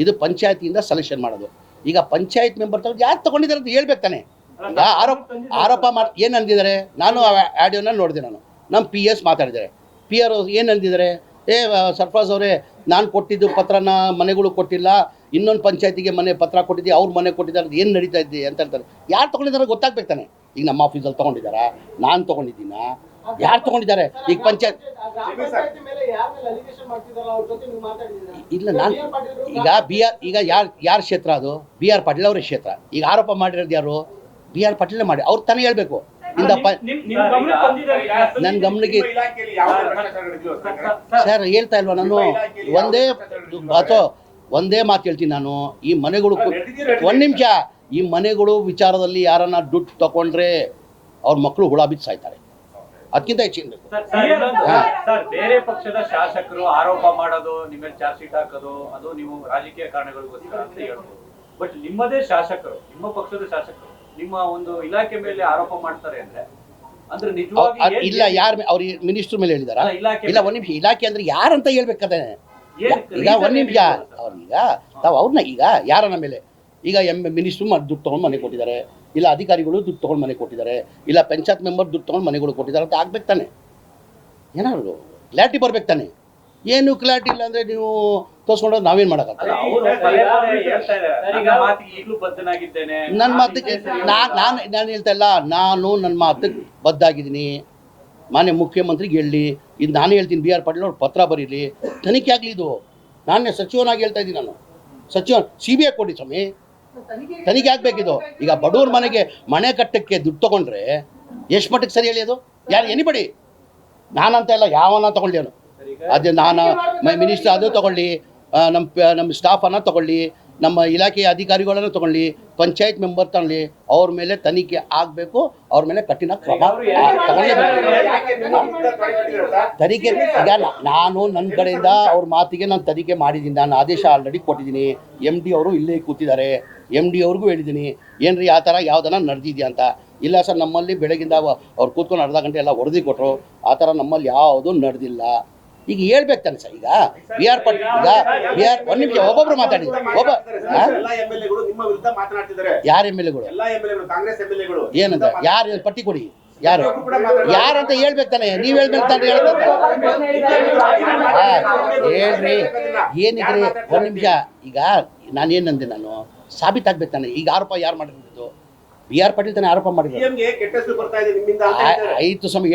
ಇದು ಪಂಚಾಯತಿಯಿಂದ ಸೆಲೆಕ್ಷನ್ ಮಾಡೋದು. ಈಗ ಪಂಚಾಯತ್ ಮೆಂಬರ್ ತಗೊಂಡು ಯಾರು ತೊಗೊಂಡಿದ್ದಾರೆ ಅಂತ ಹೇಳ್ಬೇಕು ತಾನೆ. ಈಗ ಆರೋಪ ಮಾಡಿ ಏನು ಅಂದಿದ್ದಾರೆ, ನಾನು ಆ ಆಡಿಯೋನ ನೋಡಿದೆ. ನಮ್ಮ PS ಮಾತಾಡಿದ್ದಾರೆ. PR ಏನು ಅಂದಿದ್ದಾರೆ, ಸರ್ಫರಾಜ್ ಅವರೇ ನಾನು ಕೊಟ್ಟಿದ್ದು ಪತ್ರನ ಮನೆಗಳು ಕೊಟ್ಟಿಲ್ಲ, ಇನ್ನೊಂದು ಪಂಚಾಯತಿಗೆ ಮನೆ ಪತ್ರ ಕೊಟ್ಟಿದ್ದೆ, ಅವ್ರ ಮನೆ ಕೊಟ್ಟಿದ್ದಾರೆ, ಏನು ನಡೀತಾ ಇದ್ದೆ ಅಂತ ಹೇಳ್ತಾರೆ. ಯಾರು ತೊಗೊಂಡಿದ್ದಾರೆ ಗೊತ್ತಾಗ್ಬೇಕು ತಾನೆ. ಈಗ ನಮ್ಮ ಆಫೀಸಲ್ಲಿ ತೊಗೊಂಡಿದ್ದಾರಾ, ನಾನು ತೊಗೊಂಡಿದ್ದೀನ, ಯಾರು ತೊಗೊಂಡಿದ್ದಾರೆ? ಈಗ ಪಂಚಾಯತ್ ಇಲ್ಲ, ನಾನು ಈಗ ಈಗ ಯಾರ ಕ್ಷೇತ್ರ ಅದು? BR ಪಾಟೀಲ್ ಅವರ ಕ್ಷೇತ್ರ. ಈಗ ಆರೋಪ ಮಾಡಿರೋದು ಯಾರು? BR ಪಾಟೀಲೇ ಮಾಡಿ, ಅವ್ರು ತಾನೇ ಹೇಳ್ಬೇಕು. ನನ್ನ ಗಮನಕ್ಕೆ ಸರ್ ಹೇಳ್ತಾ ಇಲ್ವಾ ನಾನು? ಒಂದೇ ಮಾತು ಹೇಳ್ತೀನಿ ನಾನು. ಈ ಮನೆಗಳು ಒಂದು ನಿಮಿಷ, ಈ ಮನೆಗಳು ವಿಚಾರದಲ್ಲಿ ಯಾರನ್ನ ದುಡ್ಡು ತಗೊಂಡ್ರೆ ಅವ್ರ ಮಕ್ಕಳು ಹುಳ ಬಿದ್ದು ಸಾಯ್ತಾರೆ. ಅದಕ್ಕಿಂತ ಹೆಚ್ಚಿನ ಬೇರೆ ಪಕ್ಷದ ಶಾಸಕರು ಆರೋಪ ಮಾಡೋದು, ನಿಮ್ಮ ಚಾರ್ಜ್ ಶೀಟ್ ಹಾಕೋದು, ಅದು ನೀವು ರಾಜಕೀಯ ಕಾರಣಗಳಿಗೋಸ್ಕರ ಅಂತ ಹೇಳ್ಬೋದು. ಬಟ್ ನಿಮ್ಮದೇ ಶಾಸಕರು, ನಿಮ್ಮ ಪಕ್ಷದ ಶಾಸಕರು ನಿಮ್ಮ ಒಂದು ಇಲಾಖೆ ಮೇಲೆ ಆರೋಪ ಮಾಡ್ತಾರೆ ಅಂದ್ರೆ ನಿಜವಾಗಿ ಇಲ್ಲ. ಯಾರು ಅವ್ರ ಮಿನಿಸ್ಟರ್ ಮೇಲೆ ಹೇಳಿದಾರ? ಇಲ್ಲ, ಒಂದ್ ನಿಮಿಷ. ಇಲಾಖೆ ಅಂದ್ರೆ ಯಾರಂತ ಹೇಳ್ಬೇಕಾದ್ರೆ ಈಗ ಒಂದ್ ನಿಮಿಷ. ಅವ್ರೀಗ ಅವ್ರನ್ನ ಈಗ ಯಾರನ್ನ ಮೇಲೆ ಈಗ ಮಿನಿಸ್ಟ್ರು ದುಡ್ಡು ತೊಗೊಂಡು ಮನೆ ಕೊಟ್ಟಿದ್ದಾರೆ, ಇಲ್ಲ ಅಧಿಕಾರಿಗಳು ದುಡ್ಡು ತೊಗೊಂಡು ಮನೆ ಕೊಟ್ಟಿದ್ದಾರೆ, ಇಲ್ಲ ಪಂಚಾಯತ್ ಮೆಂಬರ್ ದುಡ್ಡು ತೊಗೊಂಡು ಮನೆಗಳು ಕೊಟ್ಟಿದ್ದಾರೆ ಅಂತ ಆಗ್ಬೇಕು ತಾನೆ. ಏನಾದ್ರು ಕ್ಲಾರಿಟಿ ಬರ್ಬೇಕು ತಾನೆ. ಏನು ಕ್ಲಾರಿಟಿ ಇಲ್ಲ ಅಂದರೆ ನೀವು ತೋರಿಸ್ಕೊಂಡ್ರೆ ನಾವೇನು ಮಾಡೋಕ್ಕಾಗ್ತದೆ? ನನ್ನ ಮಾತಿಗೆ ನಾನು ಹೇಳ್ತಾ ಇಲ್ಲ, ನಾನು ನನ್ನ ಮಾತಿಗೆ ಬದ್ಧಾಗಿದ್ದೀನಿ. ಮಾನ್ಯ ಮುಖ್ಯಮಂತ್ರಿಗೆ ಹೇಳಿ, ಇದು ನಾನು ಹೇಳ್ತೀನಿ, BR ಪಾಟೀಲ್ ಅವ್ರು ಪತ್ರ ಬರೀಲಿ, ತನಿಖೆ ಆಗಲಿ. ಇದು ನಾನೇ ಸಚಿವನಾಗಿ ಹೇಳ್ತಾ ಇದ್ದೀನಿ. ನಾನು ಸಚಿವ CBI ಕೊಡಿ ಸ್ವಾಮಿ, ತನಿಖೆ ಆಗಬೇಕಿದು. ಈಗ ಬಡವ್ರ ಮನೆಗೆ ಮನೆ ಕಟ್ಟಕ್ಕೆ ದುಡ್ಡು ತೊಗೊಂಡ್ರೆ ಎಷ್ಟು ಮಟ್ಟಿಗೆ ಸರಿ ಹೇಳಿ? ಅದು ಯಾರು ಎನಿಬಡಿ, ನಾನಂತ ಇಲ್ಲ, ಯಾವನ್ನ ತೊಗೊಳ್ಳಿ ಅವನು. ಅದೇ ನಾನು ಮಿನಿಸ್ಟರ್ ಅದು ತೊಗೊಳ್ಳಿ, ನಮ್ಮ ಸ್ಟಾಫನ್ನು ತೊಗೊಳ್ಳಿ, ನಮ್ಮ ಇಲಾಖೆಯ ಅಧಿಕಾರಿಗಳನ್ನು ತೊಗೊಳ್ಳಿ, ಪಂಚಾಯತ್ ಮೆಂಬರ್ ತಗೊಳ್ಳಿ, ಅವ್ರ ಮೇಲೆ ತನಿಖೆ ಆಗಬೇಕು, ಅವ್ರ ಮೇಲೆ ಕಠಿಣ ಕ್ರಮ ತಗೊಳ್ಳೇಬೇಕು. ತನಿಖೆ ಈಗ ನಾನು ನನ್ನ ಕಡೆಯಿಂದ ಅವ್ರ ಮಾತಿಗೆ ನಾನು ತನಿಖೆ ಮಾಡಿದ್ದೀನಿ. ನಾನು ಆದೇಶ ಆಲ್ರೆಡಿ ಕೊಟ್ಟಿದ್ದೀನಿ. MD ಅವರು ಇಲ್ಲೇ ಕೂತಿದ್ದಾರೆ. MD ಅವ್ರಿಗೂ ಹೇಳಿದ್ದೀನಿ, ಏನ್ರಿ ಆ ಥರ ಯಾವ್ದನ್ನ ನಡೆದಿದೆಯಾ ಅಂತ. ಇಲ್ಲ ಸರ್, ನಮ್ಮಲ್ಲಿ ಬೆಳಗಿಂದ ಅವ್ರು ಕೂತ್ಕೊಂಡು ಅರ್ಧ ಗಂಟೆ ಎಲ್ಲ ವರದಿ ಕೊಟ್ಟರು, ಆ ಥರ ನಮ್ಮಲ್ಲಿ ಯಾವುದೂ ನಡೆದಿಲ್ಲ. ಈಗ ಹೇಳ್ಬೇಕು ತಾನೆ ಸರ್. ಈಗ BR ಪಾಟೀಲ್ ಒಂದು ನಿಮಿಷ, ಒಬ್ಬೊಬ್ರು ಮಾತಾಡಿದ್ರು. ಯಾರು MLA ಗಳು ಏನಂತ ಯಾರು ಪಟ್ಟಿ ಕೊಡಿ, ಯಾರಂತ ಹೇಳ್ಬೇಕು ತಾನೆ. ನೀವು ಹೇಳ್ಬೇಕು ತಾನೆ. ಹೇಳ್ರಿ ಏನಿದ್ರಿ? ಒಂದು ನಿಮಿಷ. ಈಗ ನಾನೇನಂದೆ, ನಾನು ಸಾಬೀತಾಗ್ಬೇಕು ತಾನೆ. ಈಗ ಆರೋಪ ಯಾರು ಮಾಡಿರೋದು? BR ಪಾಟೀಲ್ ತಾನೆ ಆರೋಪ ಮಾಡಿದ್ರು. ಆಯಿತು ಸ್ವಾಮಿ,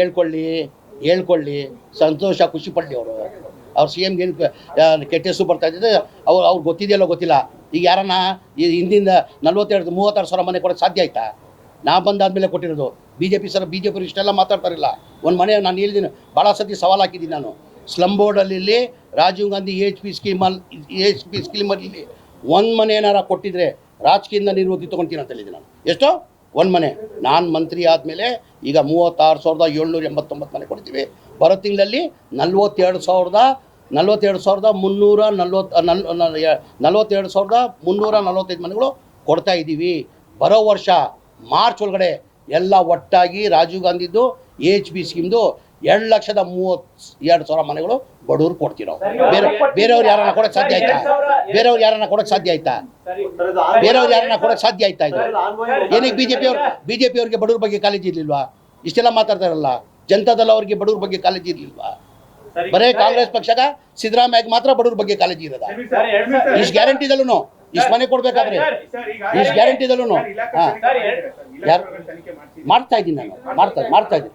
ಹೇಳ್ಕೊಳ್ಳಿ, ಸಂತೋಷ, ಖುಷಿ ಪಡಲಿ. ಅವ್ರು CMಗೆ ಏನು ಕೆಟ್ಟ ಹೆಸರು ಬರ್ತಾ ಇದ್ದಿದೆ, ಅವ್ರು ಗೊತ್ತಿದೆಯಲ್ಲೋ ಗೊತ್ತಿಲ್ಲ. ಈಗ ಯಾರನ್ನ ಈ ಹಿಂದಿಂದ 42-36 ಸಾವಿರ ಮನೆ ಕೊಡೋಕ್ಕೆ ಸಾಧ್ಯ ಆಯ್ತಾ? ನಾ ಬಂದಾದ್ಮೇಲೆ ಕೊಟ್ಟಿರೋದು. BJP ಇಷ್ಟೆಲ್ಲ ಮಾತಾಡ್ತಾರಿಲ್ಲ. ಒಂದು ಮನೆ ನಾನು ಹೇಳಿದ್ದೀನಿ, ಭಾಳ ಸತಿ ಸವಾಲು ಹಾಕಿದ್ದೀನಿ ನಾನು. ಸ್ಲಮ್ ಬೋರ್ಡಲ್ಲಿ ರಾಜೀವ್ ಗಾಂಧಿ HP ಸ್ಕೀಮಲ್ಲಿ ಒಂದು ಮನೆ ಏನಾರ ಕೊಟ್ಟಿದ್ರೆ ರಾಜಕೀಯದಿಂದ ನಿರ್ವೃತ್ತಿ ತೊಗೊಳ್ತೀನಿ ಅಂತ ಹೇಳಿದ್ದೀನಿ ನಾನು. ಎಷ್ಟೋ? ಒಂದು ಮನೆ. ನಾನು ಮಂತ್ರಿ ಆದಮೇಲೆ ಈಗ 36,789 ಮನೆ ಕೊಡ್ತೀವಿ. ಬರೋ ತಿಂಗಳಲ್ಲಿ 42,345 ಮನೆಗಳು ಕೊಡ್ತಾ ಇದ್ದೀವಿ. ಬರೋ ವರ್ಷ ಮಾರ್ಚ್ ಒಳಗಡೆ ಎಲ್ಲ ಒಟ್ಟಾಗಿ ರಾಜೀವ್ ಗಾಂಧಿದು HP ಸ್ಕೀಮ್ದು 2,32,000 ಮನೆಗಳು ಬಡವರು ಕೊಡ್ತೀವಿ ನಾವು. ಬೇರೆಯವ್ರು ಯಾರನ್ನ ಕೊಡೋಕ್ಕೆ ಸಾಧ್ಯ ಆಯ್ತಾ? ಬೇರೆಯವ್ರು ಯಾರನ್ನ ಕೊಡೋಕ್ಕೆ ಸಾಧ್ಯ ಆಯ್ತಾ? ಇದು ಏನಕ್ಕೆ BJP ಅವ್ರಿಗೆ ಬಡವ್ರ ಬಗ್ಗೆ ಕಾಳಜಿ ಇರಲಿಲ್ವಾ? ಇಷ್ಟೆಲ್ಲ ಮಾತಾಡ್ತಾರಲ್ಲ, ಜನತಾದಳ ಅವ್ರಿಗೆ ಬಡವ್ರ ಬಗ್ಗೆ ಕಾಳಜಿ ಇರಲಿಲ್ವಾ? ಬರೇ ಕಾಂಗ್ರೆಸ್ ಪಕ್ಷಗ ಸಿದ್ದರಾಮಯ್ಯಗೆ ಮಾತ್ರ ಬಡವ್ರ ಬಗ್ಗೆ ಕಾಳಜಿ ಇರೋದ? ಇಷ್ಟು ಗ್ಯಾರಂಟಿದಲ್ಲೂ ಇಷ್ಟು ಮನೆ ಕೊಡ್ಬೇಕಾದ್ರೆ ಇಷ್ಟು ಗ್ಯಾರಂಟಿದಲ್ಲೂ ಮಾಡ್ತಾ ಇದ್ದೀನಿ ನಾನು. ಮಾಡ್ತಾ ಇದ್ದೀನಿ.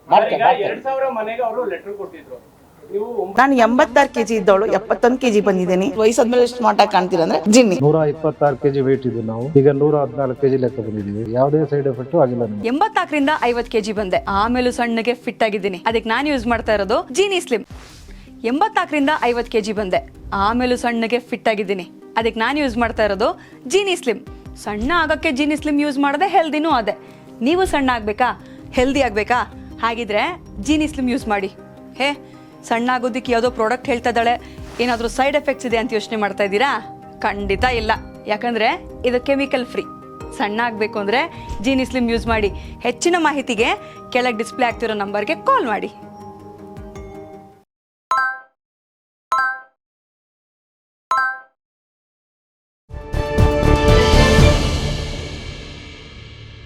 ನಾನು 86 kg ಇದ್ದವಳು 71 kg ಬಂದಿದ್ದೀನಿ. ವಯಸ್ಸಾದ್ಮೇಲೆ ಸ್ಮಾರ್ಟ್ ಆಗಿ ಕಾಣ್ತೀರ ಅಂದ್ರೆ ಜಿನ್ನಿ. 126 kg ವೇಟ್ ಇದೆ. ನಾವು ಈಗ 114 kg ಲೆಕ್ಕ ಬಂದಿದ್ದೀವಿ. ಯಾವುದೇ ಸೈಡ್ ಎಫೆಕ್ಟ್ ಆಗಿಲ್ಲ. 84ರಿಂದ 50 kg ಬಂದೆ. ಆಮೇಲೆ ಸಣ್ಣಗೆ ಫಿಟ್ ಆಗಿದ್ದೀನಿ. ಅದಕ್ಕೆ ನಾನು ಯೂಸ್ ಮಾಡ್ತಾ ಇರೋದು ಜೀನಿ ಸ್ಲಿಮ್. 84ರಿಂದ 50 kg ಬಂದೆ. ಆಮೇಲೆ ಸಣ್ಣಗೆ ಫಿಟ್ ಆಗಿದ್ದೀನಿ. ಅದಕ್ಕೆ ನಾನು ಯೂಸ್ ಮಾಡ್ತಾ ಇರೋದು ಜೀನಿ ಸ್ಲಿಮ್. ಸಣ್ಣ ಆಗಕ್ಕೆ ಜೀನಿ ಸ್ಲಿಮ್ ಯೂಸ್ ಮಾಡದೆ ಹೆಲ್ದಿನೂ ಅದೇ. ನೀವು ಸಣ್ಣ ಆಗಬೇಕಾ, ಹೆಲ್ದಿ ಆಗಬೇಕಾ? ಹಾಗಿದ್ರೆ ಜೀನಿ ಸ್ಲಿಮ್ ಯೂಸ್ ಮಾಡಿ. ಸಣ್ಣ ಆಗೋದಕ್ಕೆ ಯಾವುದೋ ಪ್ರಾಡಕ್ಟ್ ಹೇಳ್ತಾ ಇದ್ದಾಳೆ, ಏನಾದರೂ ಸೈಡ್ ಎಫೆಕ್ಟ್ಸ್ ಇದೆ ಅಂತ ಯೋಚನೆ ಮಾಡ್ತಾ ಇದ್ದೀರಾ? ಖಂಡಿತ ಇಲ್ಲ. ಯಾಕಂದರೆ ಇದು ಕೆಮಿಕಲ್ ಫ್ರೀ. ಸಣ್ಣ ಆಗಬೇಕು ಅಂದರೆ ಜೀನಿ ಸ್ಲಿಮ್ ಯೂಸ್ ಮಾಡಿ. ಹೆಚ್ಚಿನ ಮಾಹಿತಿಗೆ ಕೆಳಗೆ ಡಿಸ್ಪ್ಲೇ ಆಗ್ತಿರೋ ನಂಬರ್ಗೆ ಕಾಲ್ ಮಾಡಿ.